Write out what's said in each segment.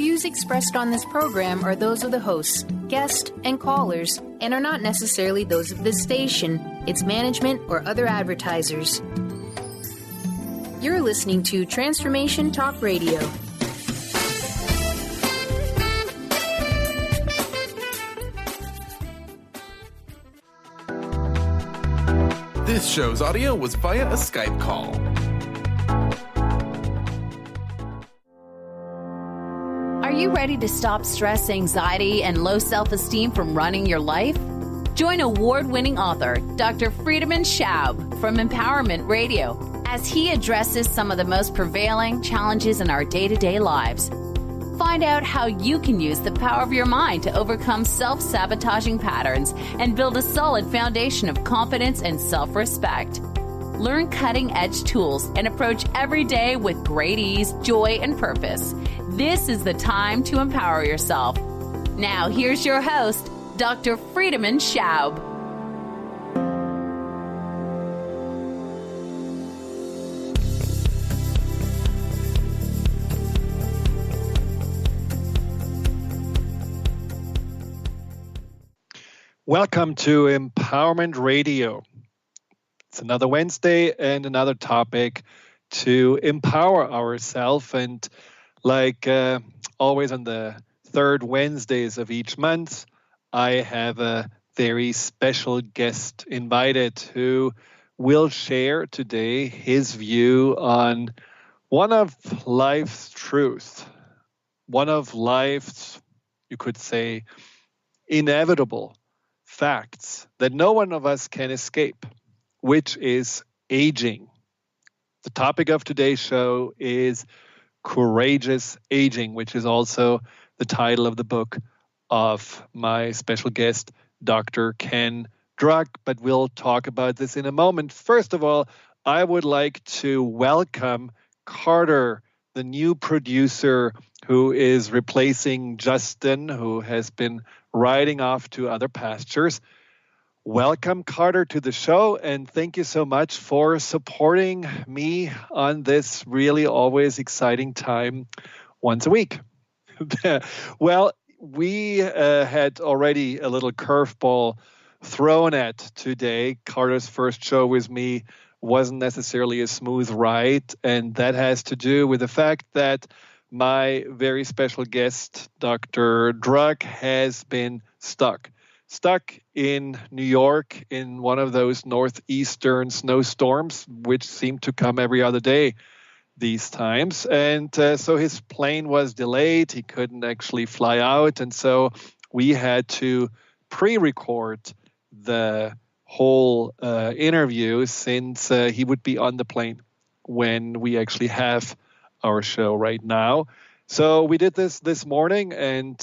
views expressed on this program are those of the hosts, guests, and callers, and are not necessarily those of this station, its management, or other advertisers. You're listening to Transformation Talk Radio. This show's audio was via a Skype call. Are you ready to stop stress, anxiety, and low self-esteem from running your life? Join award-winning author Dr. Friedemann Schaub from Empowerment Radio as he addresses some of the most prevailing challenges in our day-to-day lives. Find out how you can use the power of your mind to overcome self-sabotaging patterns and build a solid foundation of confidence and self-respect. Learn cutting-edge tools and approach every day with great ease, joy, and purpose. This is the time to empower yourself. Now, here's your host, Dr. Friedemann Schaub. Welcome to Empowerment Radio. It's another Wednesday and another topic to empower ourselves. And like always on the third Wednesdays of each month, I have a very special guest invited who will share today his view on one of life's truths, one of life's, you could say, inevitable facts that no one of us can escape, which is aging. The topic of today's show is courageous aging, which is also the title of the book of my special guest, Dr. Ken Druck. But we'll talk about this in a moment. First of all, I would like to welcome Carter, the new producer who is replacing Justin, who has been riding off to other pastures. Welcome, Carter, to the show, and thank you so much for supporting me on this really always exciting time once a week. Well, we had already a little curveball thrown at today. Carter's first show with me wasn't necessarily a smooth ride, and that has to do with the fact that my very special guest, Dr. Druck, has been stuck in New York in one of those northeastern snowstorms, which seem to come every other day these times. And so his plane was delayed. He couldn't actually fly out. And so we had to pre-record the whole interview since he would be on the plane when we actually have our show right now. So we did this morning, and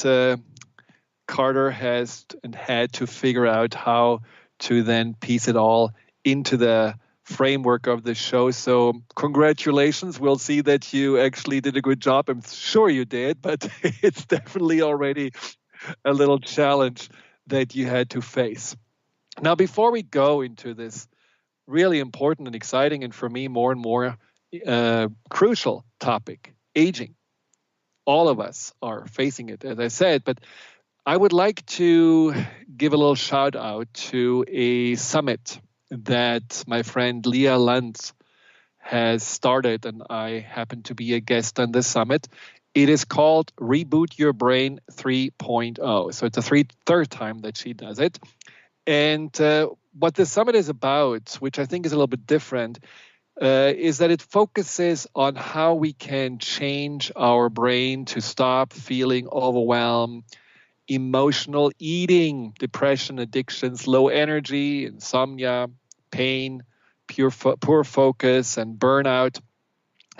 Carter has and had to figure out how to then piece it all into the framework of the show. So congratulations. We'll see that you actually did a good job. I'm sure you did, but it's definitely already a little challenge that you had to face. Now, before we go into this really important and exciting, and for me more and more crucial topic, aging. All of us are facing it, as I said, but I would like to give a little shout out to a summit that my friend Leah Lantz has started, and I happen to be a guest on this summit. It is called Reboot Your Brain 3.0. So it's the third time that she does it. And what the summit is about, which I think is a little bit different, is that it focuses on how we can change our brain to stop feeling overwhelmed, emotional eating, depression, addictions, low energy, insomnia, pain, poor focus, and burnout.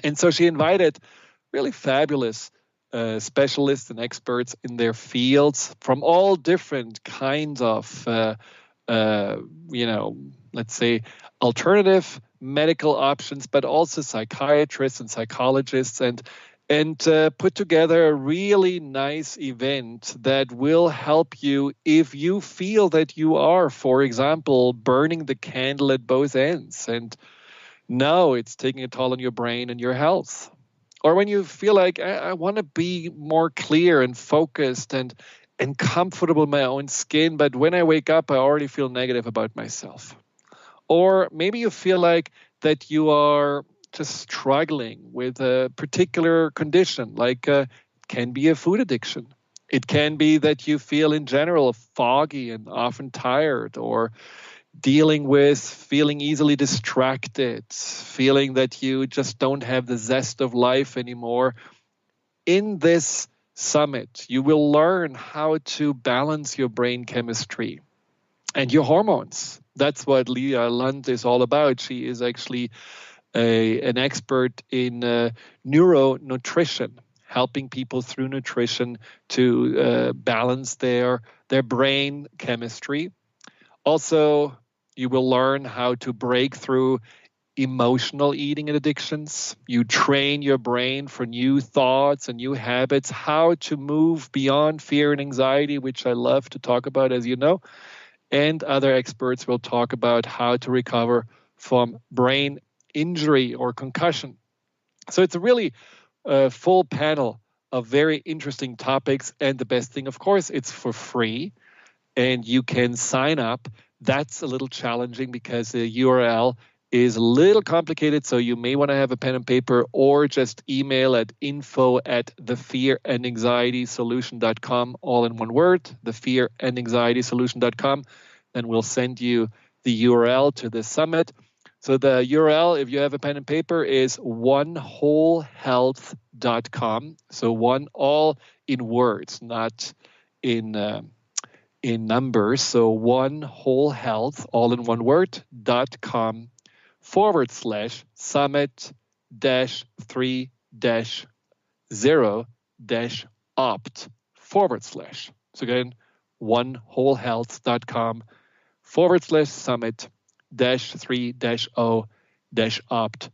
And so she invited really fabulous specialists and experts in their fields from all different kinds of, let's say, alternative medical options, but also psychiatrists and psychologists, and put together a really nice event that will help you if you feel that you are, for example, burning the candle at both ends and now it's taking a toll on your brain and your health. Or when you feel like I want to be more clear and focused and comfortable in my own skin, but when I wake up, I already feel negative about myself. Or maybe you feel like that you are just struggling with a particular condition, like it can be a food addiction. It can be that you feel in general foggy and often tired, or dealing with feeling easily distracted, feeling that you just don't have the zest of life anymore. In this summit, you will learn how to balance your brain chemistry and your hormones. That's what Leah Lund is all about. She is actually an expert in neuronutrition, helping people through nutrition to balance their brain chemistry. Also, you will learn how to break through emotional eating and addictions. You train your brain for new thoughts and new habits, how to move beyond fear and anxiety, which I love to talk about, as you know. And other experts will talk about how to recover from brain injury or concussion. So it's a really full panel of very interesting topics. And the best thing, of course, it's for free and you can sign up. That's a little challenging because the URL is a little complicated, so you may want to have a pen and paper or just email at info@thefearandanxietysolution.com, all in one word, thefearandanxietysolution.com. Then we'll send you the URL to the summit. So the URL, if you have a pen and paper, is onewholehealth.com. So one all in words, not in numbers. So onewholehealth, all in one word, .com/summit-3-0-opt/. So again, onewholehealth.com/summit-3-0-opt/.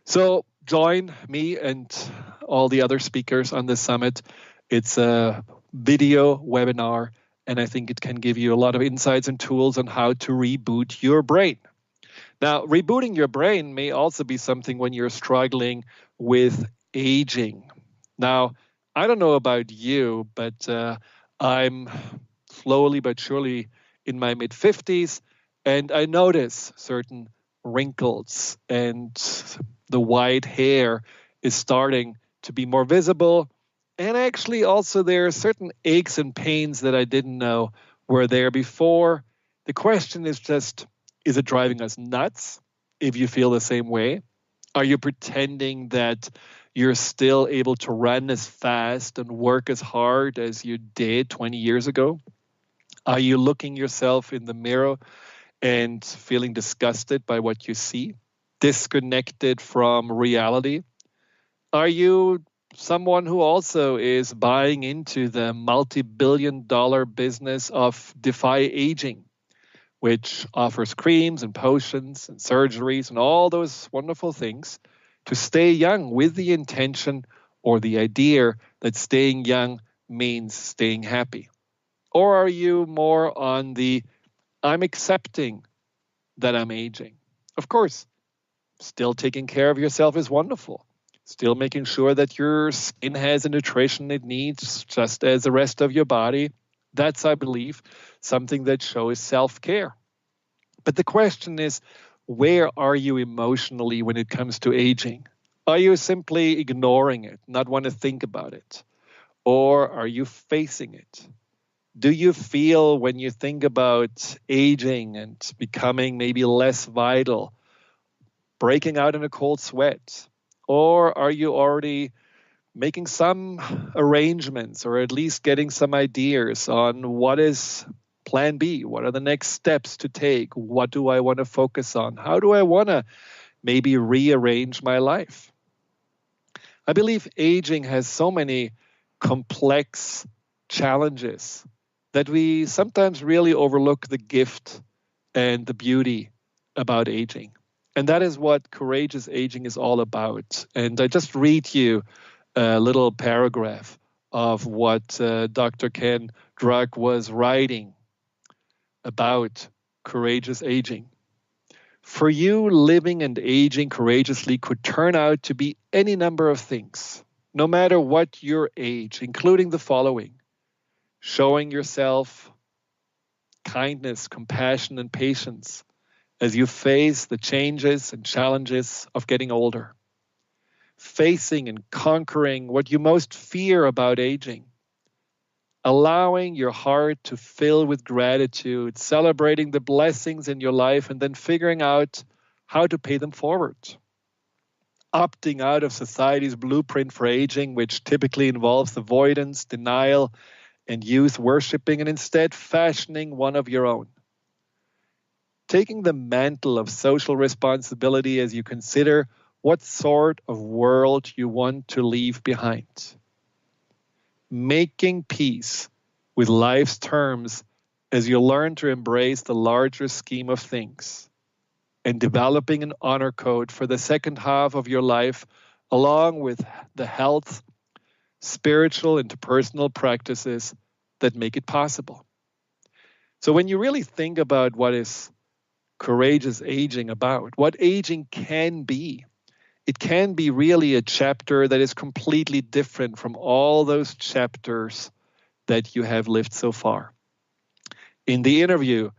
So join me and all the other speakers on this summit. It's a video webinar, and I think it can give you a lot of insights and tools on how to reboot your brain. Now, rebooting your brain may also be something when you're struggling with aging. Now, I don't know about you, but I'm slowly but surely in my mid-50s, and I notice certain wrinkles, and the white hair is starting to be more visible. And actually, also, there are certain aches and pains that I didn't know were there before. The question is just, is it driving us nuts if you feel the same way? Are you pretending that you're still able to run as fast and work as hard as you did 20 years ago? Are you looking yourself in the mirror and feeling disgusted by what you see, disconnected from reality? Are you someone who also is buying into the multi-billion-dollar business of Defy Aging, which offers creams and potions and surgeries and all those wonderful things to stay young with the intention or the idea that staying young means staying happy? Or are you more on the, I'm accepting that I'm aging? Of course, still taking care of yourself is wonderful. Still making sure that your skin has the nutrition it needs, just as the rest of your body. That's, I believe, something that shows self-care. But the question is, where are you emotionally when it comes to aging? Are you simply ignoring it, not want to think about it? Or are you facing it? Do you feel, when you think about aging and becoming maybe less vital, breaking out in a cold sweat? Or are you already making some arrangements, or at least getting some ideas on what is plan B? What are the next steps to take? What do I want to focus on? How do I want to maybe rearrange my life? I believe aging has so many complex challenges that we sometimes really overlook the gift and the beauty about aging. And that is what courageous aging is all about. And I just read you a little paragraph of what Dr. Ken Druck was writing about courageous aging. For you, living and aging courageously could turn out to be any number of things, no matter what your age, including the following: showing yourself kindness, compassion, and patience as you face the changes and challenges of getting older. Facing and conquering what you most fear about aging. Allowing your heart to fill with gratitude, celebrating the blessings in your life, and then figuring out how to pay them forward. Opting out of society's blueprint for aging, which typically involves avoidance, denial, and youth worshipping, and instead fashioning one of your own. Taking the mantle of social responsibility as you consider what sort of world you want to leave behind. Making peace with life's terms as you learn to embrace the larger scheme of things. And developing an honor code for the second half of your life, along with the health, spiritual, and interpersonal practices that make it possible. So when you really think about what is courageous aging about, what aging can be, it can be really a chapter that is completely different from all those chapters that you have lived so far. In the interview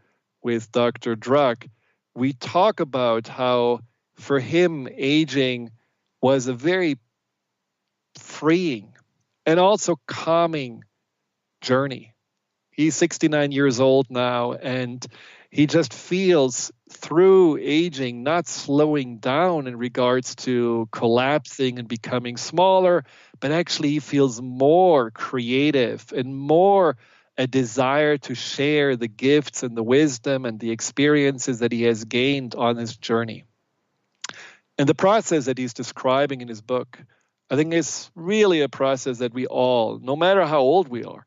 with Dr. Druck, we talk about how for him aging was a very freeing and also calming journey. He's 69 years old now, and he just feels through aging not slowing down in regards to collapsing and becoming smaller, but actually he feels more creative and more a desire to share the gifts and the wisdom and the experiences that he has gained on his journey. And the process that he's describing in his book, I think is really a process that we all, no matter how old we are,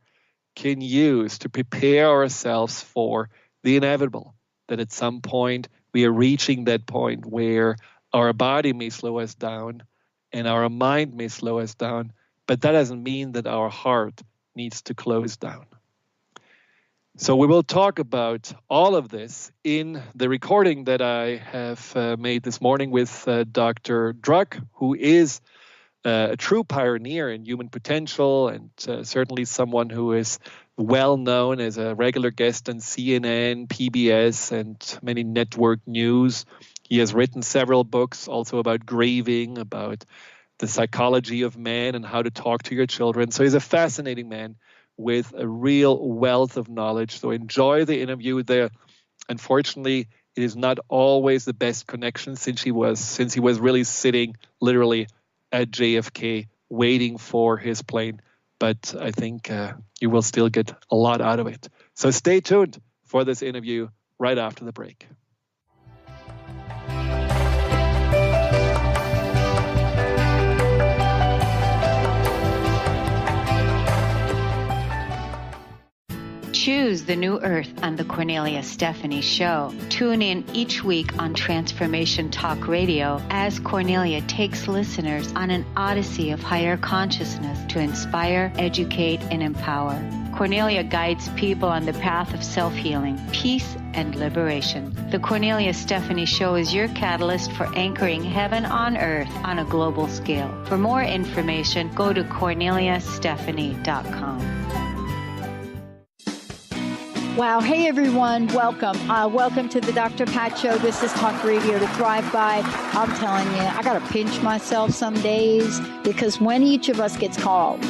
can use to prepare ourselves for the inevitable, that at some point we are reaching that point where our body may slow us down and our mind may slow us down, but that doesn't mean that our heart needs to close down. So we will talk about all of this in the recording that I have made this morning with Dr. Druck, who is a true pioneer in human potential and certainly someone who is well known as a regular guest on CNN, PBS, and many network news. He has written several books also about grieving, about the psychology of man and how to talk to your children. So he's a fascinating man with a real wealth of knowledge. So enjoy the interview there. Unfortunately, it is not always the best connection since he was really sitting literally at JFK waiting for his plane. But I think you will still get a lot out of it. So stay tuned for this interview right after the break. Choose the new earth on the Cornelia Stephanie Show. Tune in each week on Transformation Talk Radio as Cornelia takes listeners on an odyssey of higher consciousness to inspire, educate, and empower. Cornelia guides people on the path of self-healing, peace, and liberation. The Cornelia Stephanie Show is your catalyst for anchoring heaven on earth on a global scale. For more information, go to corneliastephanie.com. Wow. Hey, everyone. Welcome. Welcome to the Dr. Pat Show. This is Talk Radio to Thrive By. I'm telling you, I got to pinch myself some days because when each of us gets called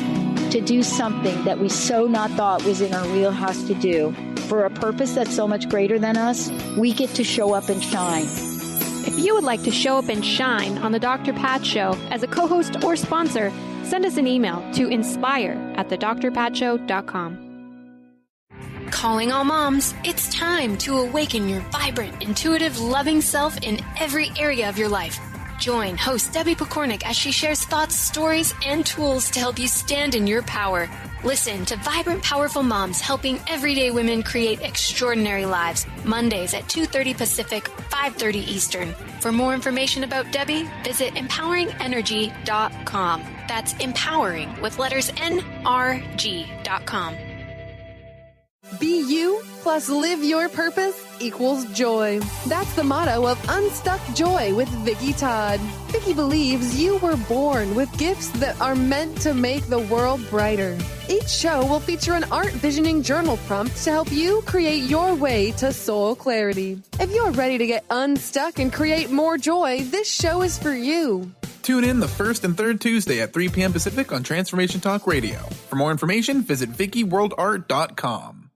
to do something that we so not thought was in our wheelhouse to do for a purpose that's so much greater than us, we get to show up and shine. If you would like to show up and shine on the Dr. Pat Show as a co-host or sponsor, send us an email to inspire@thedrpatshow.com. Calling all moms, it's time to awaken your vibrant, intuitive, loving self in every area of your life. Join host Debbie Pokornik as she shares thoughts, stories, and tools to help you stand in your power. Listen to Vibrant, Powerful Moms helping everyday women create extraordinary lives. Mondays at 2:30 Pacific, 5:30 Eastern. For more information about Debbie, visit empoweringenergy.com. That's empowering with letters NRG.com. Be you plus live your purpose equals joy. That's the motto of Unstuck Joy with Vicki Todd. Vicki believes you were born with gifts that are meant to make the world brighter. Each show will feature an art visioning journal prompt to help you create your way to soul clarity. If you're ready to get unstuck and create more joy, this show is for you. Tune in the first and third Tuesday at 3 p.m. Pacific on Transformation Talk Radio. For more information, visit VickiWorldArt.com.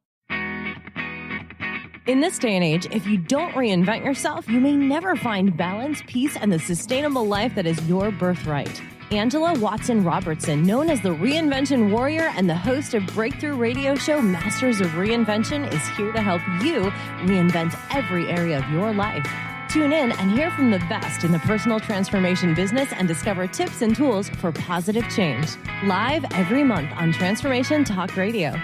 In this day and age, if you don't reinvent yourself, you may never find balance, peace, and the sustainable life that is your birthright. Angela Watson Robertson, known as the Reinvention Warrior and the host of breakthrough radio show Masters of Reinvention, is here to help you reinvent every area of your life. Tune in and hear from the best in the personal transformation business and discover tips and tools for positive change. Live every month on Transformation Talk Radio.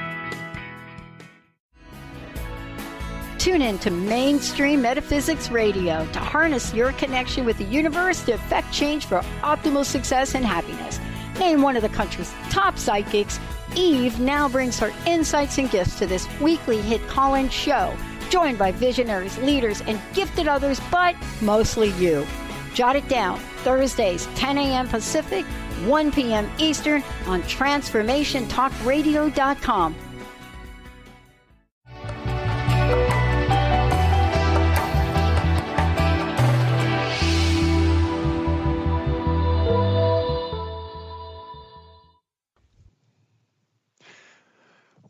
Tune in to Mainstream Metaphysics Radio to harness your connection with the universe to effect change for optimal success and happiness. Named one of the country's top psychics, Eve now brings her insights and gifts to this weekly hit call-in show, joined by visionaries, leaders, and gifted others, but mostly you. Jot it down, Thursdays, 10 a.m. Pacific, 1 p.m. Eastern on TransformationTalkRadio.com.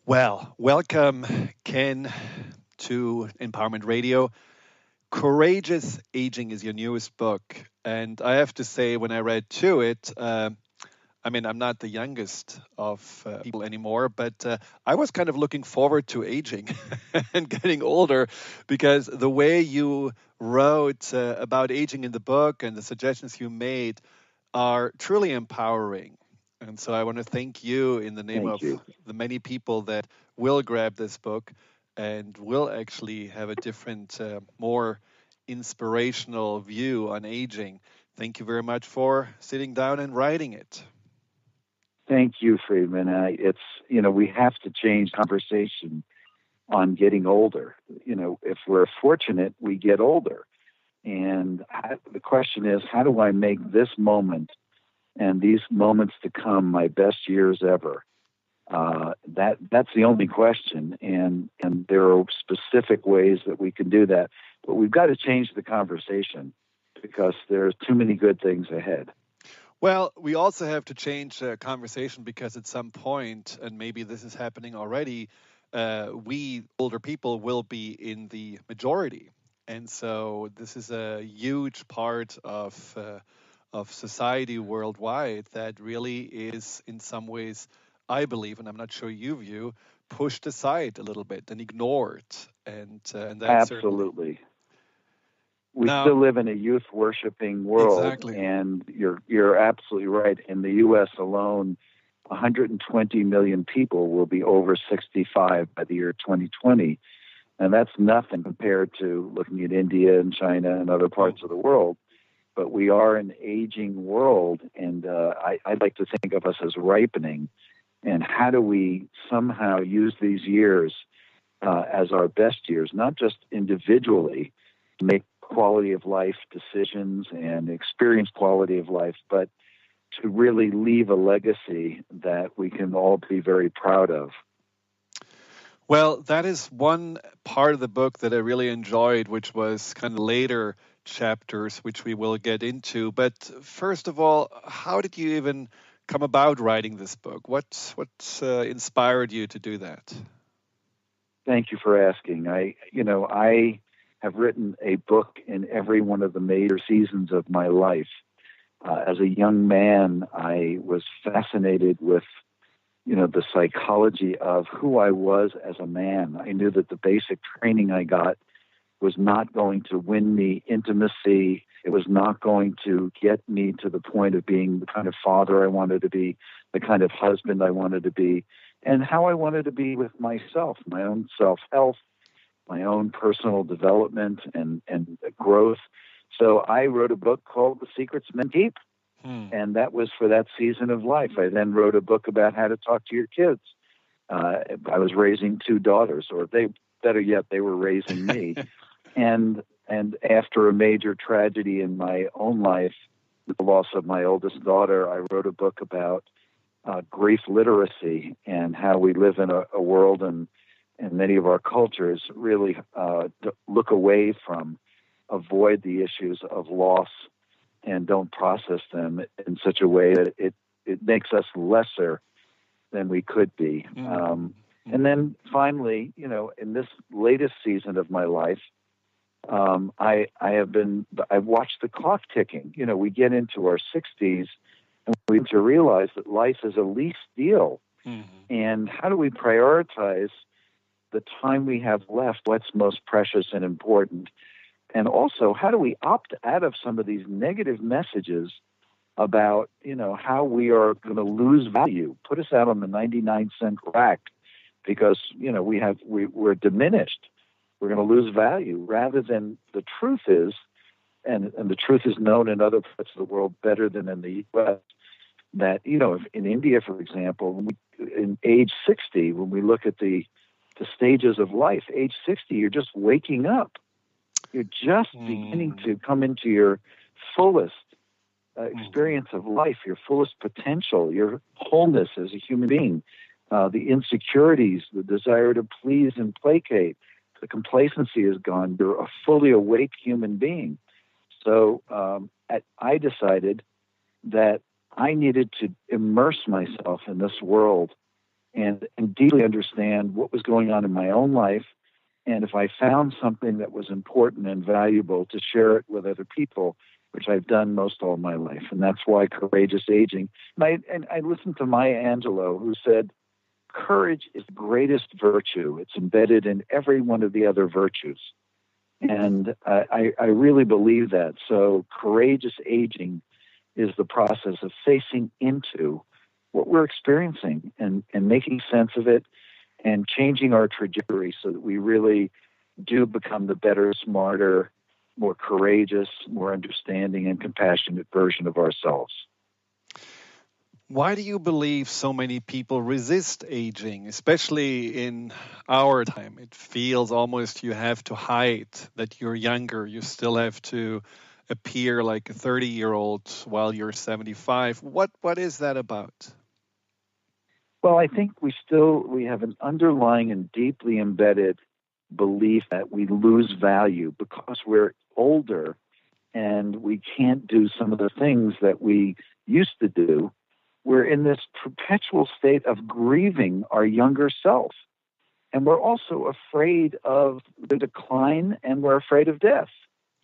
Well, welcome, Ken, to Empowerment Radio. Courageous Aging is your newest book. And I have to say, when I read to it, I'm not the youngest of people anymore, but I was kind of looking forward to aging and getting older, because the way you wrote about aging in the book and the suggestions you made are truly empowering. And so I want to thank you in the name of the many people that will grab this book and will actually have a different, more inspirational view on aging. Thank you very much for sitting down and writing it. Thank you, Friedemann. We have to change conversation on getting older. If we're fortunate, we get older. And the question is, how do I make this moment and these moments to come my best years ever? That's the only question, and there are specific ways that we can do that. But we've got to change the conversation because there's too many good things ahead. Well, we also have to change the conversation because at some point, and maybe this is happening already, we older people will be in the majority. And so this is a huge part of society worldwide that really is in some ways, I believe, and I'm not sure you view, pushed aside a little bit and ignored. And that's absolutely. We still live in a youth-worshiping world, exactly. And you're absolutely right. In the U.S. alone, 120 million people will be over 65 by the year 2020, and that's nothing compared to looking at India and China and other parts of the world. But we are an aging world, and I'd like to think of us as ripening. And how do we somehow use these years as our best years, not just individually to make quality of life decisions and experience quality of life, but to really leave a legacy that we can all be very proud of. Well, that is one part of the book that I really enjoyed, which was kind of later chapters, which we will get into. But first of all, how did you even come about writing this book? What inspired you to do that? Thank you for asking. I have written a book in every one of the major seasons of my life. As a young man, I was fascinated with, the psychology of who I was as a man. I knew that the basic training I got was not going to win me intimacy. It was not going to get me to the point of being the kind of father I wanted to be, the kind of husband I wanted to be, and how I wanted to be with myself, my own self-health, my own personal development and growth. So I wrote a book called The Secrets Men Keep, and that was for that season of life. I then wrote a book about how to talk to your kids. I was raising two daughters, or better yet, they were raising me. And after a major tragedy in my own life, the loss of my oldest daughter, I wrote a book about grief literacy and how we live in a world and many of our cultures really look away from, avoid the issues of loss and don't process them in such a way that it makes us lesser than we could be. And then finally, in this latest season of my life, I've watched the clock ticking. We get into our 60s and we need to realize that life is a lease deal. And how do we prioritize the time we have left, what's most precious and important? And also, how do we opt out of some of these negative messages about, how we are going to lose value, put us out on the 99-cent rack because, we're diminished. We're going to lose value, rather than the truth is, and the truth is known in other parts of the world better than in the U.S., that, if in India, for example, in age 60, when we look at the stages of life, age 60, you're just waking up. You're just beginning to come into your fullest experience of life, your fullest potential, your wholeness as a human being, the insecurities, the desire to please and placate, the complacency is gone. You're a fully awake human being. So I decided that I needed to immerse myself in this world and deeply understand what was going on in my own life. And if I found something that was important and valuable, to share it with other people, which I've done most all my life. And that's why Courageous Aging. And I listened to Maya Angelou, who said, courage is the greatest virtue. It's embedded in every one of the other virtues. And I really believe that. So Courageous Aging is the process of facing into what we're experiencing and making sense of it and changing our trajectory so that we really do become the better, smarter, more courageous, more understanding and compassionate version of ourselves. Why do you believe so many people resist aging, especially in our time? It feels almost you have to hide that you're younger. You still have to appear like a 30-year-old while you're 75. What is that about? Well, I think we have an underlying and deeply embedded belief that we lose value because we're older and we can't do some of the things that we used to do. We're in this perpetual state of grieving our younger self. And we're also afraid of the decline and we're afraid of death.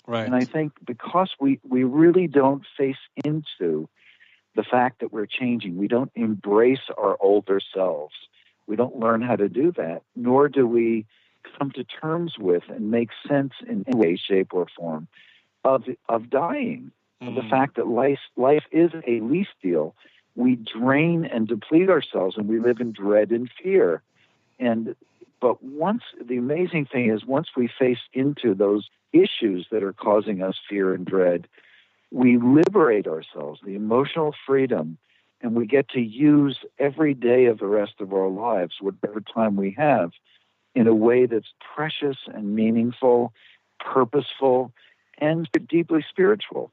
Right. And I think because we really don't face into the fact that we're changing, we don't embrace our older selves. We don't learn how to do that, nor do we come to terms with and make sense in any way, shape, or form of dying. Of the fact that life is a lease deal. We drain and deplete ourselves, and we live in dread and fear. But the amazing thing is, once we face into those issues that are causing us fear and dread, we liberate ourselves, the emotional freedom, and we get to use every day of the rest of our lives, whatever time we have, in a way that's precious and meaningful, purposeful, and deeply spiritual.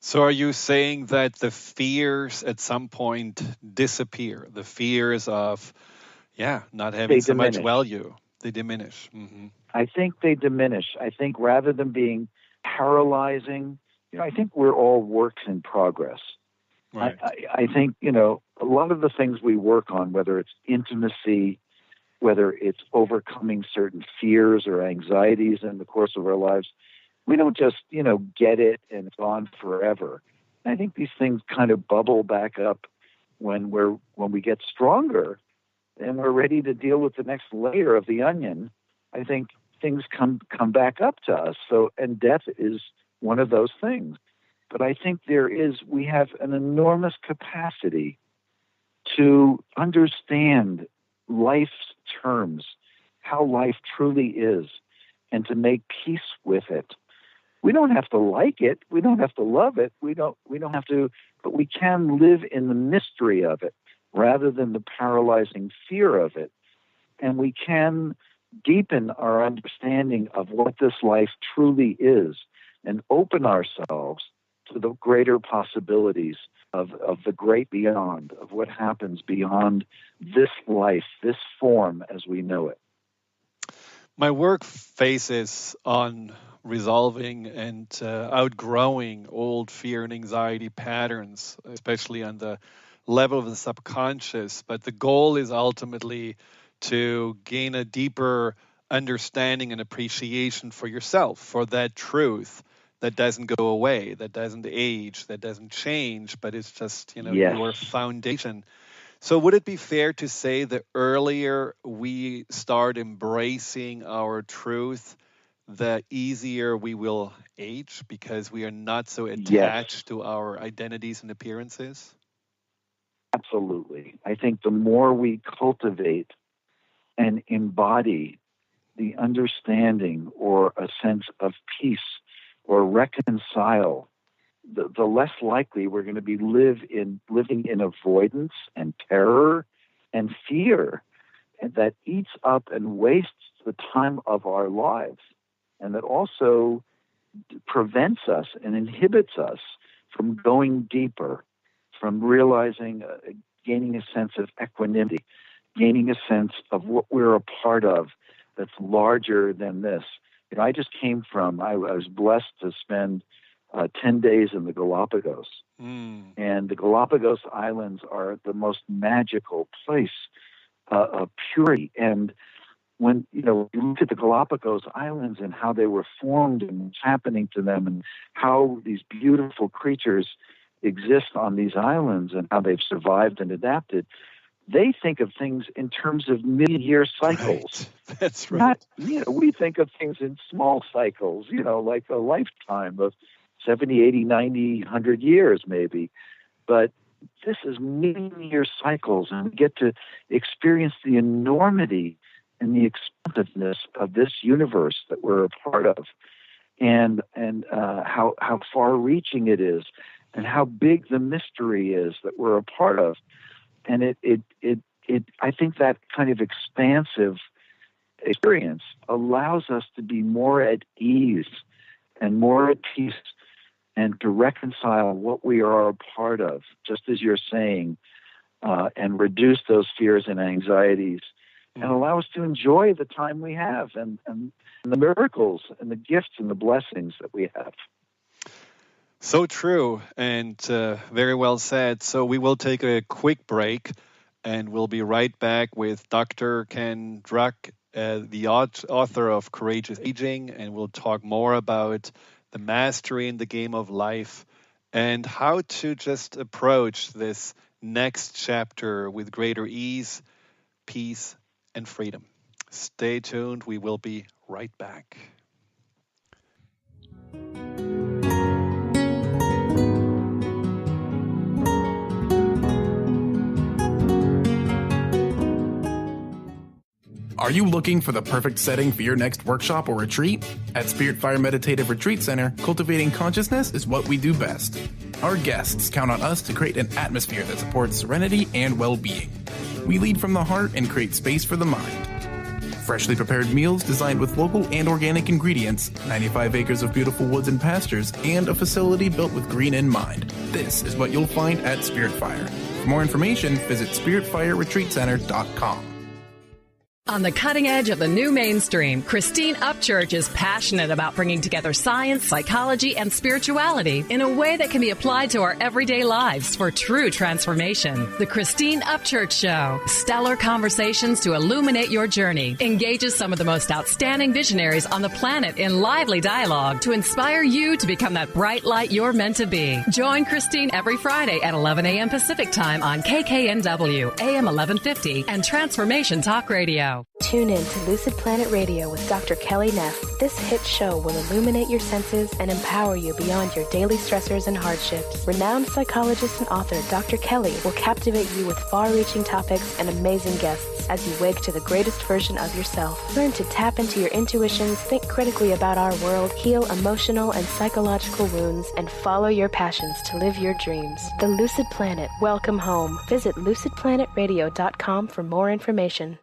So are you saying that the fears at some point disappear? The fears of, not having so much value, they diminish. Mm-hmm. I think they diminish. I think rather than being paralyzing, I think we're all works in progress. Right. I think, a lot of the things we work on, whether it's intimacy, whether it's overcoming certain fears or anxieties in the course of our lives, we don't just, get it and it's on forever. I think these things kind of bubble back up when we get stronger and we're ready to deal with the next layer of the onion. I think things come back up to us. So, and death is one of those things. But I think we have an enormous capacity to understand life's terms, how life truly is, and to make peace with it. We don't have to like it. We don't have to love it. We don't have to, but we can live in the mystery of it rather than the paralyzing fear of it. And we can deepen our understanding of what this life truly is and open ourselves to the greater possibilities of the great beyond, of what happens beyond this life, this form as we know it. My work focuses on resolving and outgrowing old fear and anxiety patterns, especially on the level of the subconscious. But the goal is ultimately to gain a deeper understanding and appreciation for yourself, for that truth that doesn't go away, that doesn't age, that doesn't change, but it's just, your foundation. So would it be fair to say the earlier we start embracing our truth, the easier we will age because we are not so attached to our identities and appearances? Absolutely. I think the more we cultivate and embody the understanding or a sense of peace or reconcile, the less likely we're going to be living in avoidance and terror and fear, and that eats up and wastes the time of our lives, and that also prevents us and inhibits us from going deeper, from realizing, gaining a sense of equanimity, gaining a sense of what we're a part of that's larger than this. I just came from, I was blessed to spend 10 days in the Galapagos. And the Galapagos Islands are the most magical place of purity. And when, you look at the Galapagos Islands and how they were formed and what's happening to them and how these beautiful creatures exist on these islands and how they've survived and adapted, they think of things in terms of million-year cycles. Right. That's right. We think of things in small cycles, like a lifetime of 70, 80, 90, 100 years maybe. But this is million-year cycles, and we get to experience the enormity and the expansiveness of this universe that we're a part of, and how far-reaching it is, and how big the mystery is that we're a part of. And I think that kind of expansive experience allows us to be more at ease and more at peace and to reconcile what we are a part of, just as you're saying, and reduce those fears and anxieties and allow us to enjoy the time we have and the miracles and the gifts and the blessings that we have. So true, and very well said. So we will take a quick break, and we'll be right back with Dr. Ken Druck, the author of Courageous Aging, and we'll talk more about the mastery in the game of life and how to just approach this next chapter with greater ease, peace, and freedom. Stay tuned. We will be right back. Are you looking for the perfect setting for your next workshop or retreat? At Spirit Fire Meditative Retreat Center, cultivating consciousness is what we do best. Our guests count on us to create an atmosphere that supports serenity and well-being. We lead from the heart and create space for the mind. Freshly prepared meals designed with local and organic ingredients, 95 acres of beautiful woods and pastures, and a facility built with green in mind. This is what you'll find at Spirit Fire. For more information, visit spiritfireretreatcenter.com. On the cutting edge of the new mainstream, Christine Upchurch is passionate about bringing together science, psychology, and spirituality in a way that can be applied to our everyday lives for true transformation. The Christine Upchurch Show, stellar conversations to illuminate your journey, engages some of the most outstanding visionaries on the planet in lively dialogue to inspire you to become that bright light you're meant to be. Join Christine every Friday at 11 a.m. Pacific Time on KKNW, AM 1150, and Transformation Talk Radio. Tune in to Lucid Planet Radio with Dr. Kelly Neff. This hit show will illuminate your senses and empower you beyond your daily stressors and hardships. Renowned psychologist and author Dr. Kelly will captivate you with far-reaching topics and amazing guests as you wake to the greatest version of yourself. Learn to tap into your intuitions, think critically about our world, heal emotional and psychological wounds, and follow your passions to live your dreams. The Lucid Planet. Welcome home. Visit lucidplanetradio.com for more information.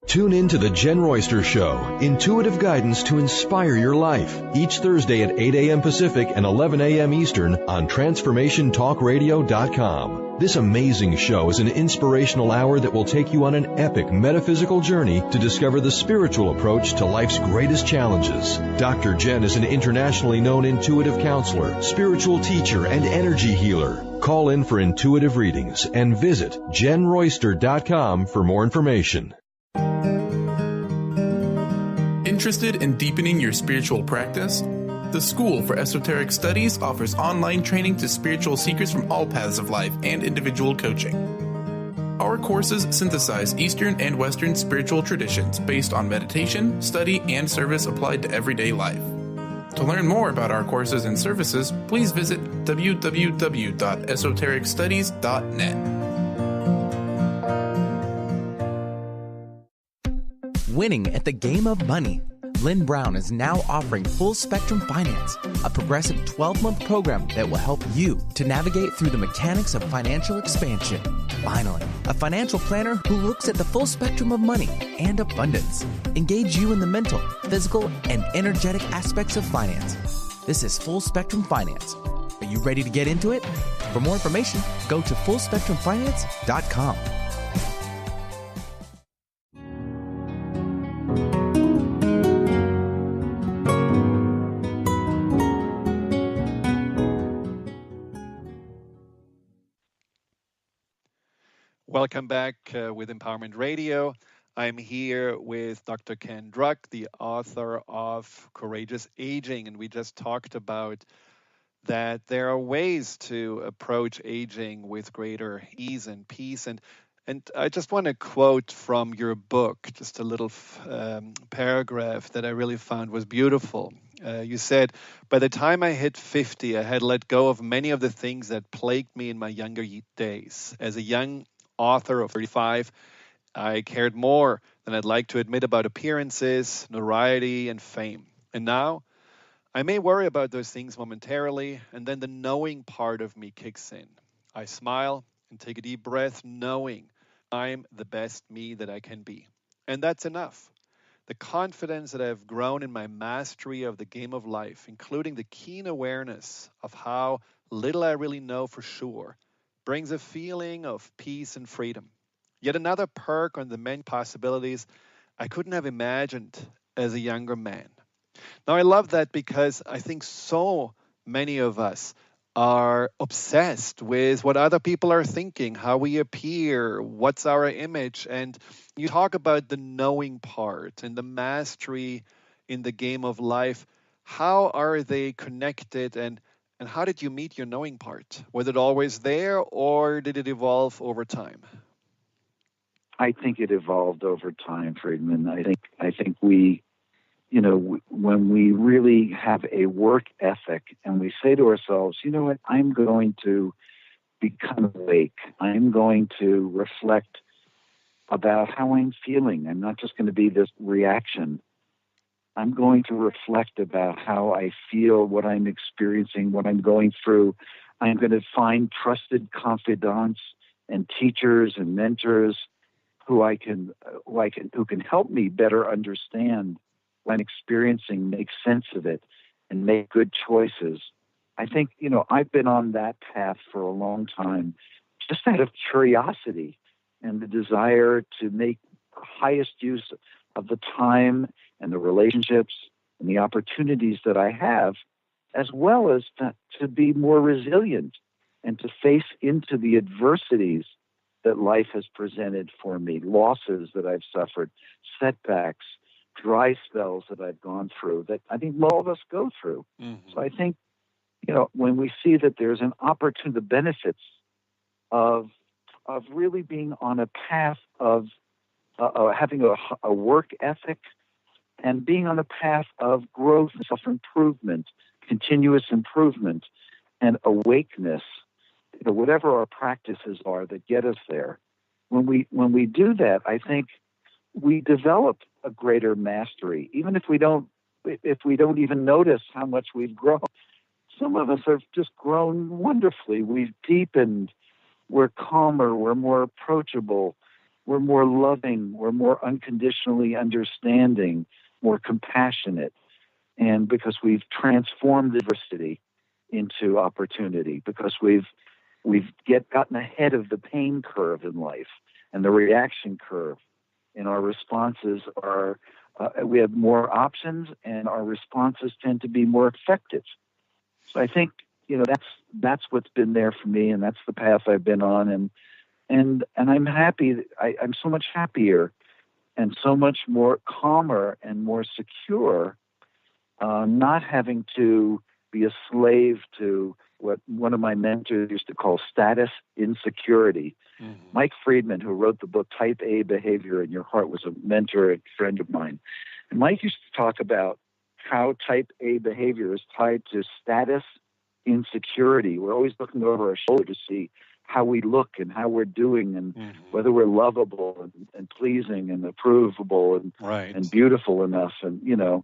Tune in to the Jen Royster Show, intuitive guidance to inspire your life, each Thursday at 8 a.m. Pacific and 11 a.m. Eastern on TransformationTalkRadio.com. This amazing show is an inspirational hour that will take you on an epic metaphysical journey to discover the spiritual approach to life's greatest challenges. Dr. Jen is an internationally known intuitive counselor, spiritual teacher, and energy healer. Call in for intuitive readings and visit JenRoyster.com for more information. Interested in deepening your spiritual practice? The School for Esoteric Studies offers online training to spiritual seekers from all paths of life and individual coaching. Our courses synthesize Eastern and Western spiritual traditions based on meditation, study, and service applied to everyday life. To learn more about our courses and services, please visit www.esotericstudies.net. Winning at the game of money. Lynn Brown is now offering Full Spectrum Finance, a progressive 12-month program that will help you to navigate through the mechanics of financial expansion. Finally, a financial planner who looks at the full spectrum of money and abundance. Engage you in the mental, physical, and energetic aspects of finance. This is Full Spectrum Finance. Are you ready to get into it? For more information, go to fullspectrumfinance.com. Welcome back with Empowerment Radio. I'm here with Dr. Ken Druck, the author of Courageous Aging, and we just talked about that there are ways to approach aging with greater ease and peace. And I just want to quote from your book, just a little paragraph that I really found was beautiful. You said, by the time I hit 50, I had let go of many of the things that plagued me in my younger days. As a young author of 35, I cared more than I'd like to admit about appearances, notoriety, and fame. And now, I may worry about those things momentarily, and then the knowing part of me kicks in. I smile and take a deep breath, knowing I'm the best me that I can be. And that's enough. The confidence that I've grown in my mastery of the game of life, including the keen awareness of how little I really know for sure, brings a feeling of peace and freedom. Yet another perk on the many possibilities I couldn't have imagined as a younger man. Now, I love that because I think so many of us are obsessed with what other people are thinking, how we appear, what's our image. And you talk about the knowing part and the mastery in the game of life. How are they connected, and how did you meet your knowing part? Was it always there, or did it evolve over time? I think it evolved over time, Friedemann. I think we, when we really have a work ethic and we say to ourselves, you know what, I'm going to become awake. I'm going to reflect about how I'm feeling. I'm not just going to be this reaction. I'm going to reflect about how I feel, what I'm experiencing, what I'm going through. I'm going to find trusted confidants and teachers and mentors who can help me better understand what I'm experiencing, make sense of it, and make good choices. I think, I've been on that path for a long time, just out of curiosity and the desire to make the highest use of the time and the relationships and the opportunities that I have, as well as to be more resilient and to face into the adversities that life has presented for me, losses that I've suffered, setbacks, dry spells that I've gone through, that I think all of us go through. Mm-hmm. So I think, when we see that there's an opportunity, the benefits of really being on a path of having a work ethic and being on a path of growth and self-improvement, continuous improvement, and awakeness, whatever our practices are that get us there. When we do that, I think we develop a greater mastery, even if we don't even notice how much we've grown. Some of us have just grown wonderfully. We've deepened. We're calmer. We're more approachable. we're more loving, we're more unconditionally understanding, more compassionate, and because we've transformed adversity into opportunity, because we've gotten ahead of the pain curve in life and the reaction curve, and our responses are we have more options, and our responses tend to be more effective. So I think that's what's been there for me, and that's the path I've been on, and I'm happy. I'm so much happier and so much more calmer and more secure, not having to be a slave to what one of my mentors used to call status insecurity. Mm-hmm. Mike Friedemann, who wrote the book Type A Behavior in Your Heart, was a mentor and friend of mine. And Mike used to talk about how type A behavior is tied to status insecurity. We're always looking over our shoulder to see how we look and how we're doing, and whether we're lovable and pleasing and approvable and beautiful enough. And you know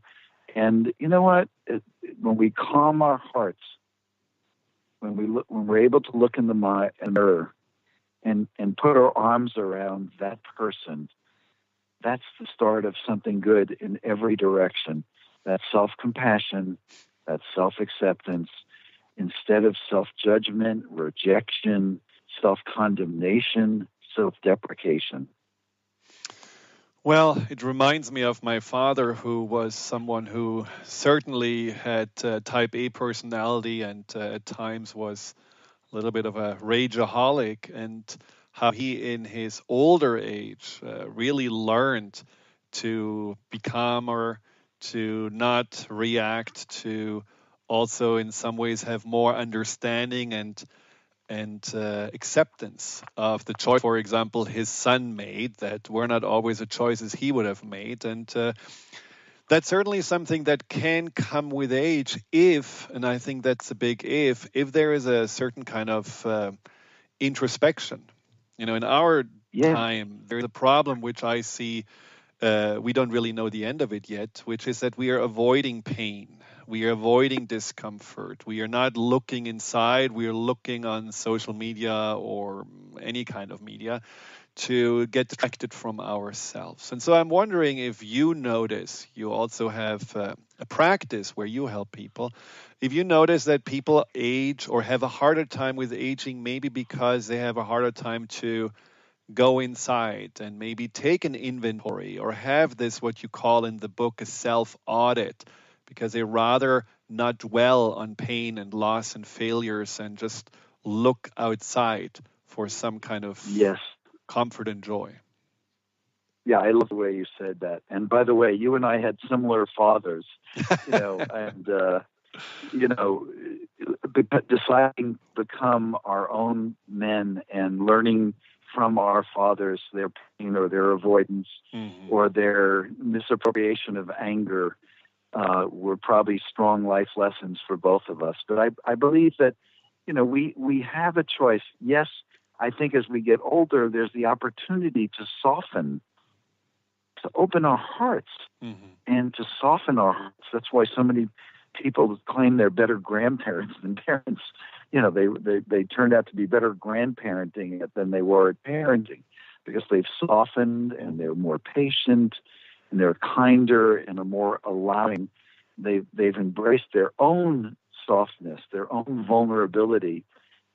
what? When we calm our hearts, when we're able to look in the mirror and put our arms around that person, that's the start of something good in every direction. That self-compassion, that self-acceptance, instead of self-judgment, rejection, self-condemnation, self-deprecation. Well, it reminds me of my father, who was someone who certainly had type A personality and at times was a little bit of a rageaholic, and how he, in his older age, really learned to be calmer, to not react, to also in some ways have more understanding and acceptance of the choice, for example, his son made, that were not always the choices he would have made. And that's certainly something that can come with age if, and I think that's a big if there is a certain kind of introspection. You know, in our time, there's a problem which I see, we don't really know the end of it yet, which is that we are avoiding pain. We are avoiding discomfort. We are not looking inside. We are looking on social media or any kind of media to get distracted from ourselves. And so I'm wondering if you notice, you also have a practice where you help people, if you notice that people age or have a harder time with aging, maybe because they have a harder time to go inside and maybe take an inventory or have this, what you call in the book, a self-audit, because they rather not dwell on pain and loss and failures and just look outside for some kind of comfort and joy. Yeah, I love the way you said that. And by the way, you and I had similar fathers, and deciding to become our own men and learning from our fathers, their pain or their avoidance or their misappropriation of anger, were probably strong life lessons for both of us. But I believe that, we have a choice. Yes, I think as we get older, there's the opportunity to soften, to open our hearts and to soften our hearts. That's why so many people claim they're better grandparents than parents. They turned out to be better grandparenting than they were at parenting, because they've softened and they're more patient and they're kinder and are more allowing. They've embraced their own softness, their own vulnerability,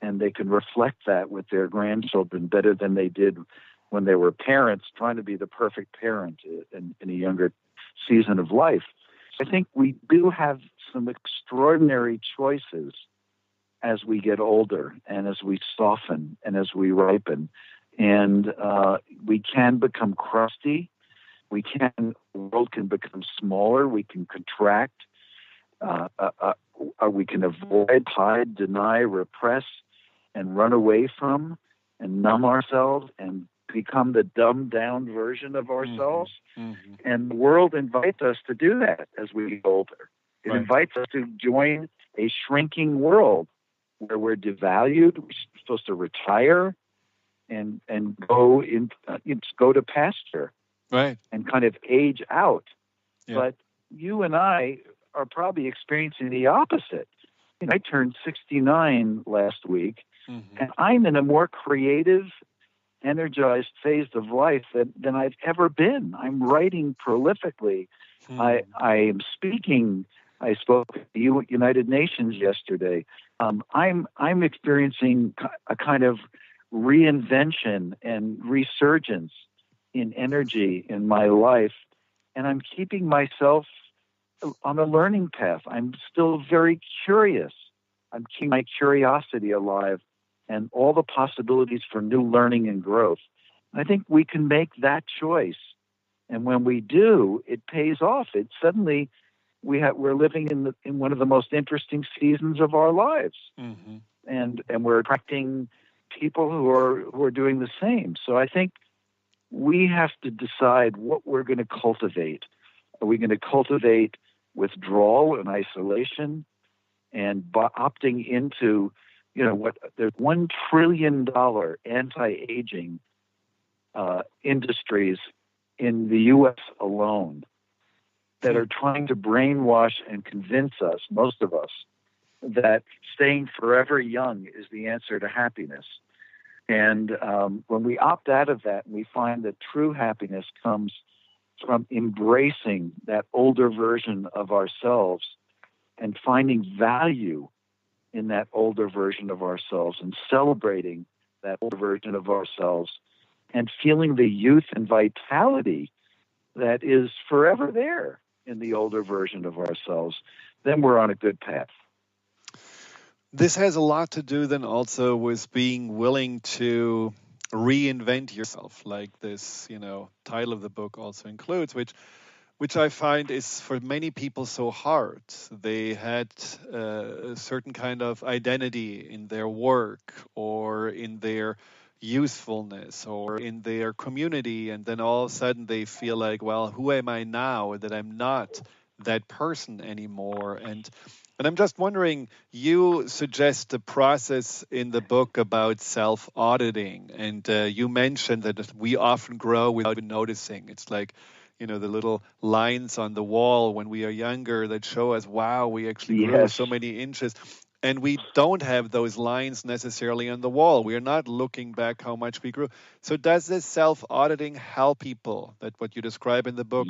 and they can reflect that with their grandchildren better than they did when they were parents, trying to be the perfect parent in a younger season of life. I think we do have some extraordinary choices as we get older and as we soften and as we ripen. And we can become crusty. The world can become smaller. We can contract. We can avoid, hide, deny, repress, and run away from, and numb ourselves, and become the dumbed-down version of ourselves. And the world invites us to do that as we get older. It invites us to join a shrinking world where we're devalued. We're supposed to retire and go to pasture. And kind of age out. But you and I are probably experiencing the opposite. I turned 69 last week, and I'm in a more creative energized phase of life than I've ever been. I'm writing prolifically. I am speaking. I spoke at the United Nations yesterday. I'm experiencing a kind of reinvention and resurgence in energy in my life, and I'm keeping myself on a learning path. I'm still very curious. I'm keeping my curiosity alive and all the possibilities for new learning and growth. And I think we can make that choice. And when we do, it pays off. It suddenly we're living in one of the most interesting seasons of our lives. Mm-hmm. And we're attracting people who are doing the same. So I think we have to decide what we're going to cultivate. Are we going to cultivate withdrawal and isolation and opting into, there's $1 trillion anti-aging industries in the U.S. alone that are trying to brainwash and convince us, most of us, that staying forever young is the answer to happiness. And when we opt out of that, we find that true happiness comes from embracing that older version of ourselves and finding value in that older version of ourselves and celebrating that older version of ourselves and feeling the youth and vitality that is forever there in the older version of ourselves, then we're on a good path. This has a lot to do then also with being willing to reinvent yourself, like this, title of the book also includes, which I find is for many people so hard. They had a certain kind of identity in their work or in their usefulness or in their community, and then all of a sudden they feel like, well, who am I now that I'm not that person anymore? And I'm just wondering, you suggest a process in the book about self-auditing, and you mentioned that we often grow without even noticing. It's like, the little lines on the wall when we are younger that show us, wow, we actually grew so many inches. And we don't have those lines necessarily on the wall. We are not looking back how much we grew. So does this self-auditing help people, that what you describe in the book,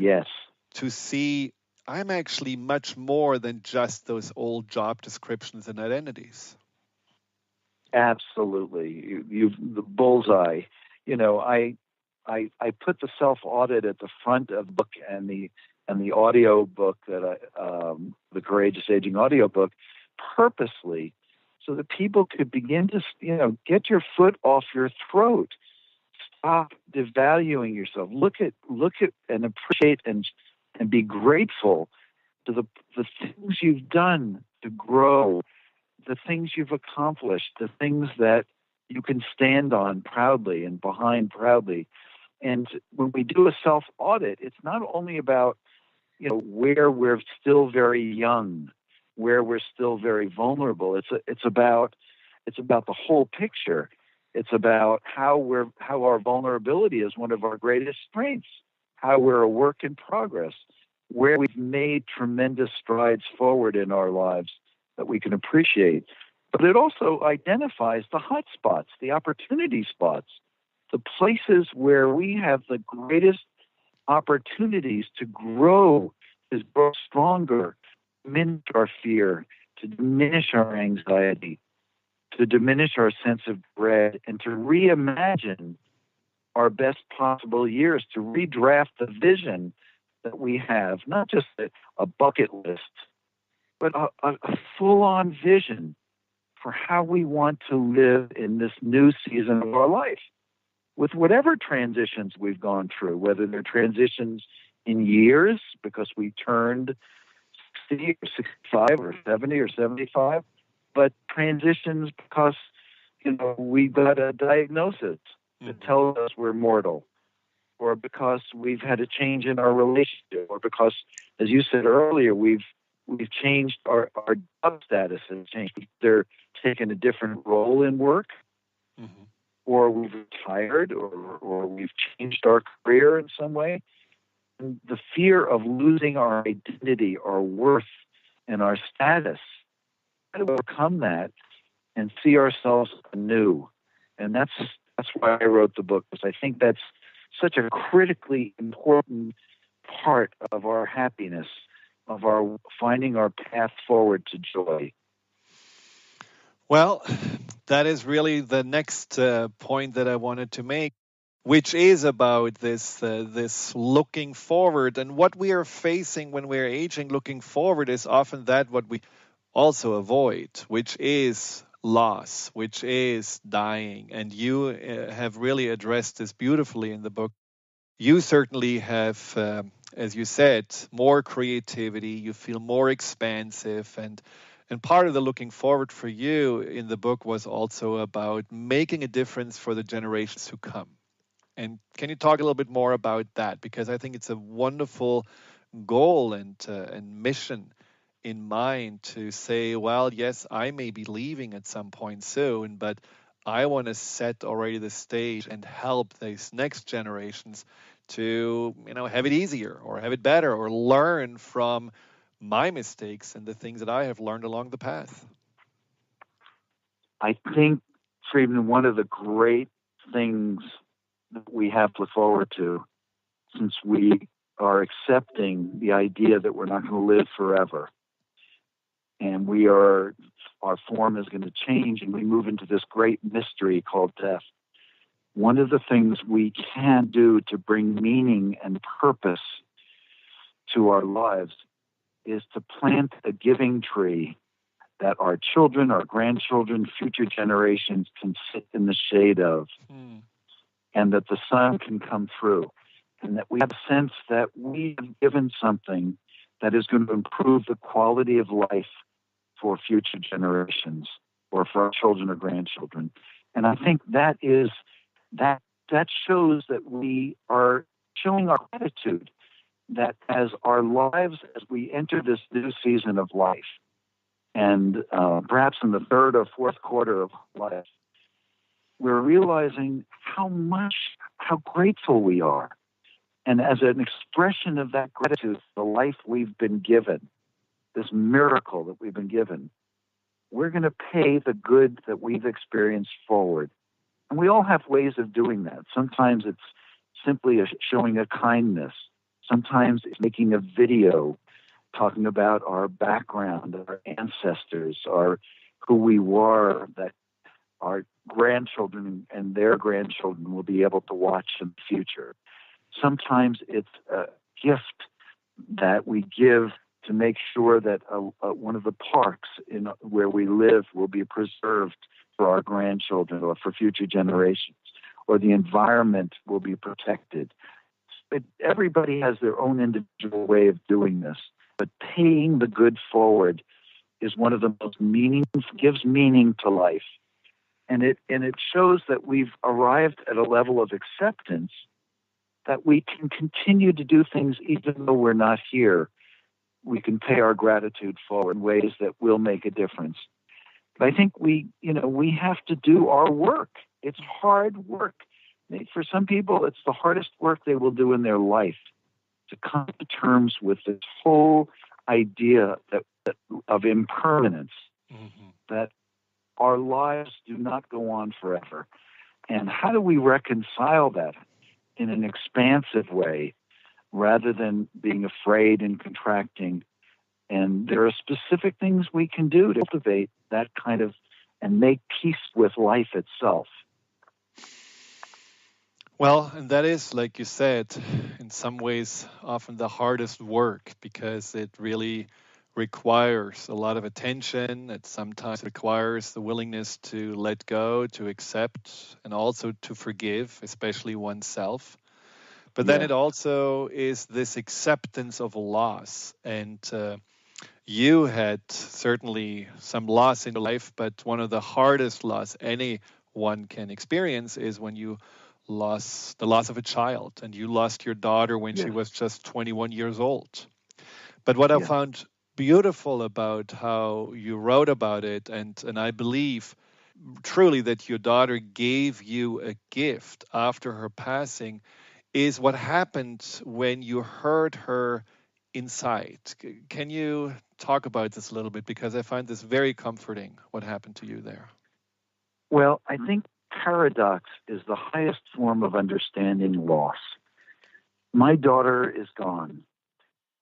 to see I'm actually much more than just those old job descriptions and identities? Absolutely. You've the bullseye. I put the self-audit at the front of the book and the audio book that the Courageous Aging audio book purposely so that people could begin to, get your foot off your throat. Stop devaluing yourself. Look at and appreciate and be grateful to the things you've done to grow, the things you've accomplished, the things that you can stand on proudly and behind proudly. And when we do a self-audit, it's not only about, where we're still very young, where we're still very vulnerable. It's about the whole picture. It's about how our vulnerability is one of our greatest strengths, how we're a work in progress, where we've made tremendous strides forward in our lives that we can appreciate. But it also identifies the hot spots, the opportunity spots, the places where we have the greatest opportunities to grow stronger, diminish our fear, to diminish our anxiety, to diminish our sense of dread, and to reimagine our best possible years, to redraft the vision that we have, not just a bucket list, but a full-on vision for how we want to live in this new season of our life, with whatever transitions we've gone through, whether they're transitions in years because we turned 60 or 65 or 70 or 75, but transitions because, we got a diagnosis that tells us we're mortal, or because we've had a change in our relationship, or because, as you said earlier, we've changed our job status and changed. They're taking a different role in work, or we've retired, or we've changed our career in some way. And the fear of losing our identity, our worth, and our status, how to overcome that and see ourselves anew. And that's That's why I wrote the book, because I think that's such a critically important part of our happiness, of our finding our path forward to joy. Well, that is really the next point that I wanted to make, which is about this looking forward. And what we are facing when we're aging, looking forward, is often that what we also avoid, which is loss, which is dying. And you have really addressed this beautifully in the book. You certainly have, as you said, more creativity. You feel more expansive, and part of the looking forward for you in the book was also about making a difference for the generations who come. And can you talk a little bit more about that? Because I think it's a wonderful goal and mission in mind to say, well, yes, I may be leaving at some point soon, but I want to set already the stage and help these next generations to, have it easier or have it better or learn from my mistakes and the things that I have learned along the path. I think, Friedemann, one of the great things that we have to look forward to, since we are accepting the idea that we're not going to live forever, and our form is going to change, and we move into this great mystery called death. One of the things we can do to bring meaning and purpose to our lives is to plant a giving tree that our children, our grandchildren, future generations can sit in the shade of, and that the sun can come through, and that we have a sense that we have given something that is going to improve the quality of life for future generations or for our children or grandchildren. And I think that shows that we are showing our gratitude, that as our lives, as we enter this new season of life, and perhaps in the third or fourth quarter of life, we're realizing how grateful we are. And as an expression of that gratitude, the life we've been given, this miracle that we've been given, we're going to pay the good that we've experienced forward. And we all have ways of doing that. Sometimes it's simply showing a kindness. Sometimes it's making a video talking about our background, our ancestors, who we were, that our grandchildren and their grandchildren will be able to watch in the future. Sometimes it's a gift that we give to make sure that one of the parks where we live will be preserved for our grandchildren or for future generations, or the environment will be protected. But everybody has their own individual way of doing this. But paying the good forward is one of the most gives meaning to life. And it shows that we've arrived at a level of acceptance that we can continue to do things even though we're not here. We can pay our gratitude forward in ways that will make a difference. But I think we have to do our work. It's hard work. For some people, it's the hardest work they will do in their life, to come to terms with this whole idea of impermanence, that our lives do not go on forever. And how do we reconcile that in an expansive way rather than being afraid and contracting? And there are specific things we can do to cultivate that kind of and make peace with life itself. Well, and that is, like you said, in some ways often the hardest work, because it really requires a lot of attention. It sometimes requires the willingness to let go, to accept, and also to forgive, especially oneself. But then it also is this acceptance of loss. And you had certainly some loss in your life, but one of the hardest loss anyone can experience is when you lost the loss of a child, and you lost your daughter when she was just 21 years old. But what I found beautiful about how you wrote about it, and I believe truly that your daughter gave you a gift after her passing, is what happened when you heard her inside. Can you talk about this a little bit? Because I find this very comforting, what happened to you there. Well, I think paradox is the highest form of understanding loss. My daughter is gone.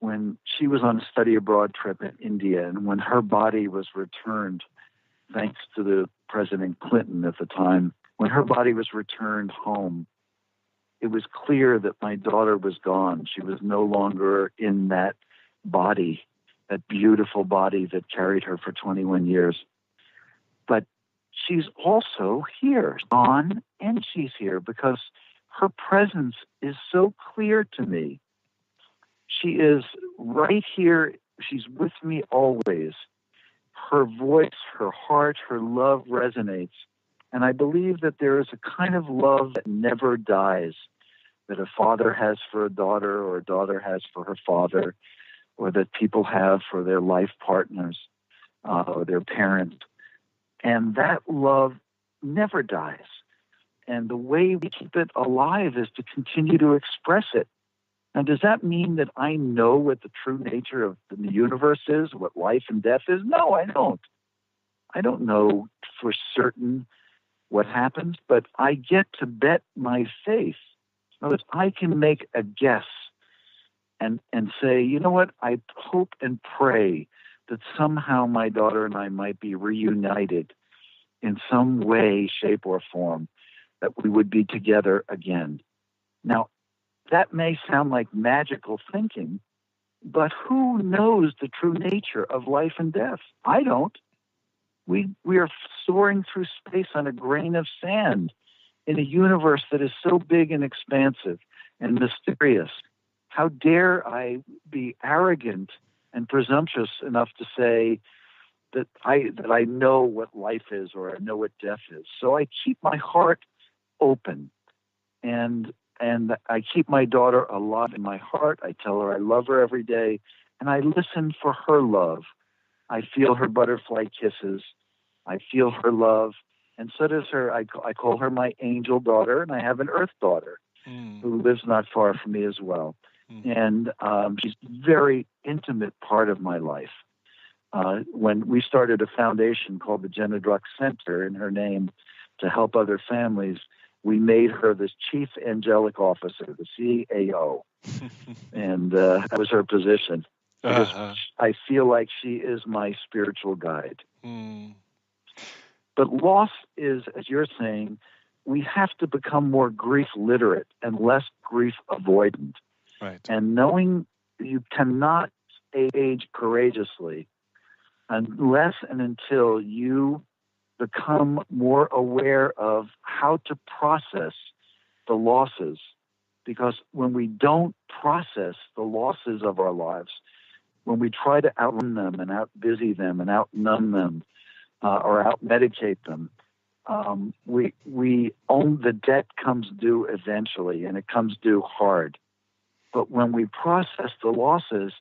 When she was on a study abroad trip in India, and when her body was returned, thanks to the President Clinton at the time, when her body was returned home, it was clear that my daughter was gone. She was no longer in that body, that beautiful body that carried her for 21 years. But she's also here, gone, and she's here because her presence is so clear to me. She is right here. She's with me always. Her voice, her heart, her love resonates. And I believe that there is a kind of love that never dies, that a father has for a daughter, or a daughter has for her father, or that people have for their life partners, or their parents. And that love never dies. And the way we keep it alive is to continue to express it. Now, does that mean that I know what the true nature of the universe is, what life and death is? No, I don't. I don't know for certain what happens, but I get to bet my faith. In other words, I can make a guess and say, you know what, I hope and pray that somehow my daughter and I might be reunited in some way, shape, or form, that we would be together again. Now, that may sound like magical thinking, but who knows the true nature of life and death? I don't. We are soaring through space on a grain of sand in a universe that is so big and expansive and mysterious. How dare I be arrogant and presumptuous enough to say that I know what life is, or I know what death is. So I keep my heart open, and I keep my daughter alive in my heart. I tell her I love her every day, and I listen for her love. I feel her butterfly kisses. I feel her love, and so does her. I call her my angel daughter, and I have an earth daughter who lives not far from me as well. And she's a very intimate part of my life. When we started a foundation called the Jenna Druck Center in her name to help other families, we made her the Chief Angelic Officer, the CAO. And that was her position. Because I feel like she is my spiritual guide. But loss is, as you're saying, we have to become more grief literate and less grief avoidant. Right. And knowing you cannot age courageously unless and until you become more aware of how to process the losses. Because when we don't process the losses of our lives, when we try to outrun them and outbusy them and outnumb them or outmedicate them, we own the debt comes due eventually, and it comes due hard. But when we process the losses,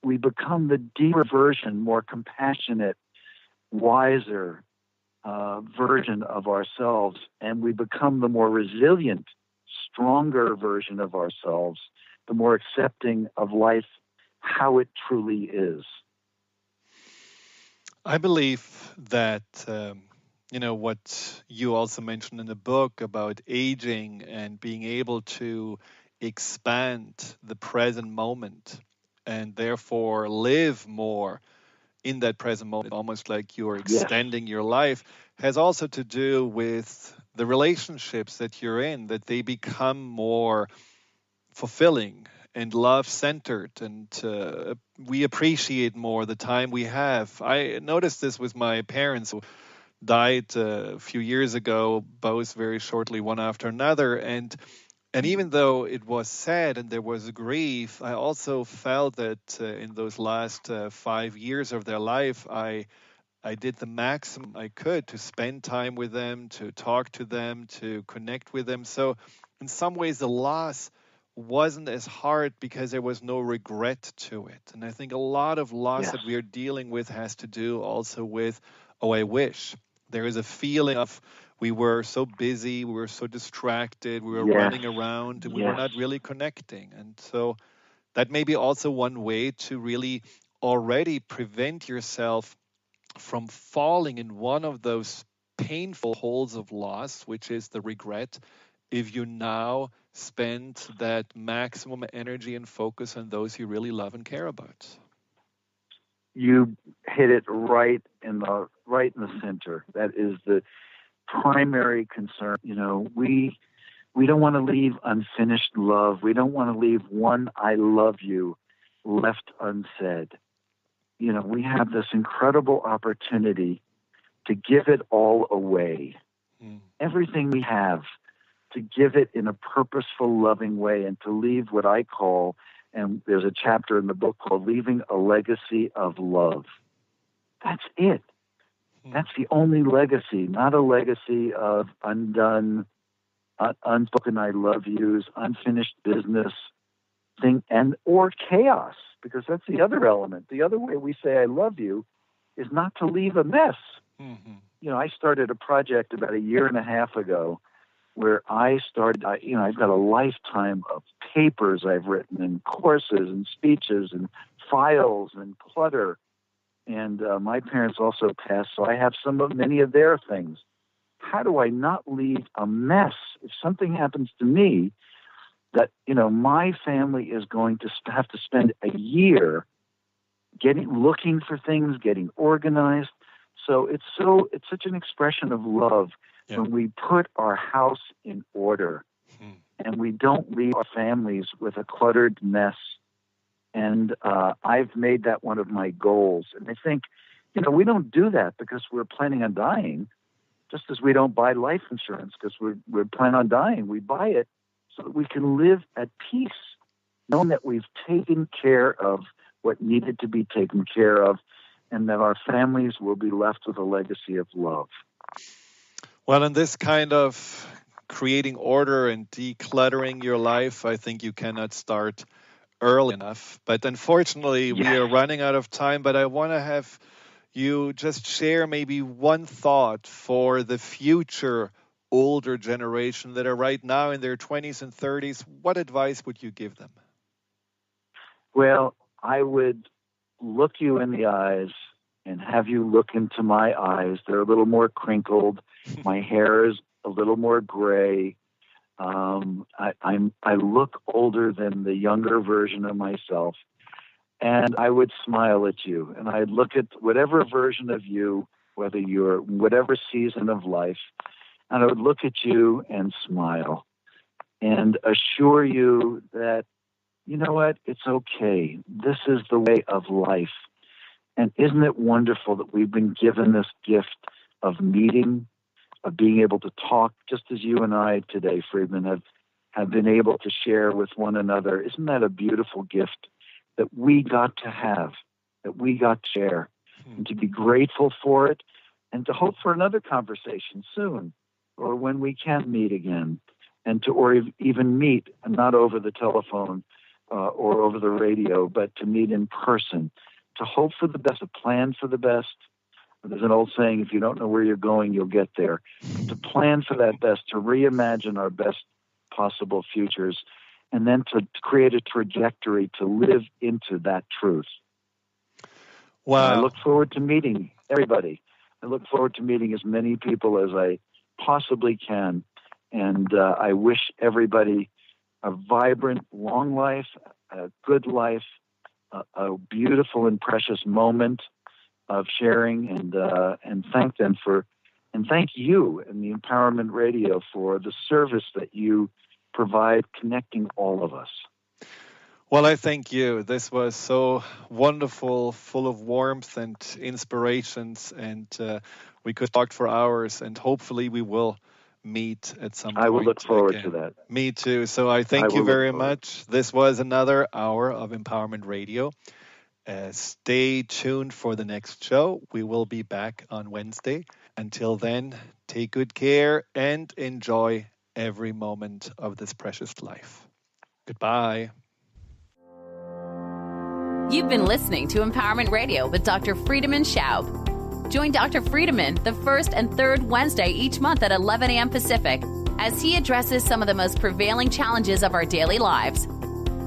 we become the deeper version, more compassionate, wiser version of ourselves, and we become the more resilient, stronger version of ourselves, the more accepting of life, how it truly is. I believe that, what you also mentioned in the book about aging and being able to expand the present moment and therefore live more in that present moment, almost like you're extending your life, has also to do with the relationships that you're in, that they become more fulfilling and love-centered, and we appreciate more the time we have. I noticed this with my parents, who died a few years ago, both very shortly, one after another, and even though it was sad and there was grief, I also felt that in those last 5 years of their life, I did the maximum I could to spend time with them, to talk to them, to connect with them. So in some ways, the loss wasn't as hard because there was no regret to it. And I think a lot of loss that we are dealing with has to do also with, I wish. There is a feeling of we were so busy, we were so distracted, we were running around, and we were not really connecting. And so that may be also one way to really already prevent yourself from falling in one of those painful holes of loss, which is the regret, if you now spend that maximum energy and focus on those you really love and care about. You hit it right in the center. That is the primary concern. You know, we don't want to leave unfinished love. We don't want to leave one "I love you" left unsaid. You know, we have this incredible opportunity to give it all away. Everything we have, to give it in a purposeful, loving way, and to leave what I call, and there's a chapter in the book called Leaving a Legacy of Love. That's it. That's the only legacy, not a legacy of undone, unspoken I love yous, unfinished business thing, or chaos, because that's the other element. The other way we say I love you is not to leave a mess. You know, I started a project about 1.5 years ago where I started, I've got a lifetime of papers I've written and courses and speeches and files and clutter. And my parents also passed, so I have many of their things. How do I not leave a mess? If something happens to me, that, you know, my family is going to have to spend a year looking for things, getting organized. So it's such an expression of love when we put our house in order and we don't leave our families with a cluttered mess. And I've made that one of my goals. And I think, you know, we don't do that because we're planning on dying, just as we don't buy life insurance because we're planning on dying. We buy it so that we can live at peace, knowing that we've taken care of what needed to be taken care of, and that our families will be left with a legacy of love. Well, in this kind of creating order and decluttering your life, I think you cannot start early enough. But unfortunately, we are running out of time. But I want to have you just share maybe one thought for the future older generation that are right now in their 20s and 30s. What advice would you give them? Well, I would look you in the eyes and have you look into my eyes. They're a little more crinkled. My hair is a little more gray. I look older than the younger version of myself. And I would smile at you. And I'd look at whatever version of you, whether you're whatever season of life, and I would look at you and smile and assure you that, you know what, it's okay. This is the way of life. And isn't it wonderful that we've been given this gift of meeting, of being able to talk, just as you and I today, Friedemann, have been able to share with one another. Isn't that a beautiful gift that we got to have, that we got to share, and to be grateful for it, and to hope for another conversation soon, or when we can meet again, and or even meet, and not over the telephone or over the radio, but to meet in person, to hope for the best, to plan for the best. There's an old saying, if you don't know where you're going, you'll get there. To plan for that best, to reimagine our best possible futures, and then to create a trajectory to live into that truth. Wow. And I look forward to meeting everybody. I look forward to meeting as many people as I possibly can. And I wish everybody a vibrant, long life, a good life, a beautiful and precious moment of sharing, and thank them and thank you and the Empowerment Radio for the service that you provide, connecting all of us. Well, I thank you. This was so wonderful, full of warmth and inspirations, and we could talk for hours, and hopefully we will meet at some point. I will look forward again. to that. Me too. So I thank you very much. This was another hour of Empowerment Radio. Stay tuned for the next show. We will be back on Wednesday. Until then, take good care and enjoy every moment of this precious life. Goodbye. You've been listening to Empowerment Radio with Dr. Friedemann Schaub. Join Dr. Friedemann the first and third Wednesday each month at 11 a.m. Pacific as he addresses some of the most prevailing challenges of our daily lives.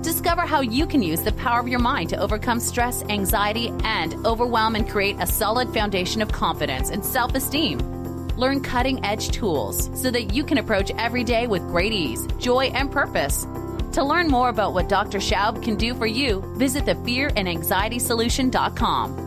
Discover how you can use the power of your mind to overcome stress, anxiety, and overwhelm and create a solid foundation of confidence and self-esteem. Learn cutting-edge tools so that you can approach every day with great ease, joy, and purpose. To learn more about what Dr. Schaub can do for you, visit thefearandanxietysolution.com.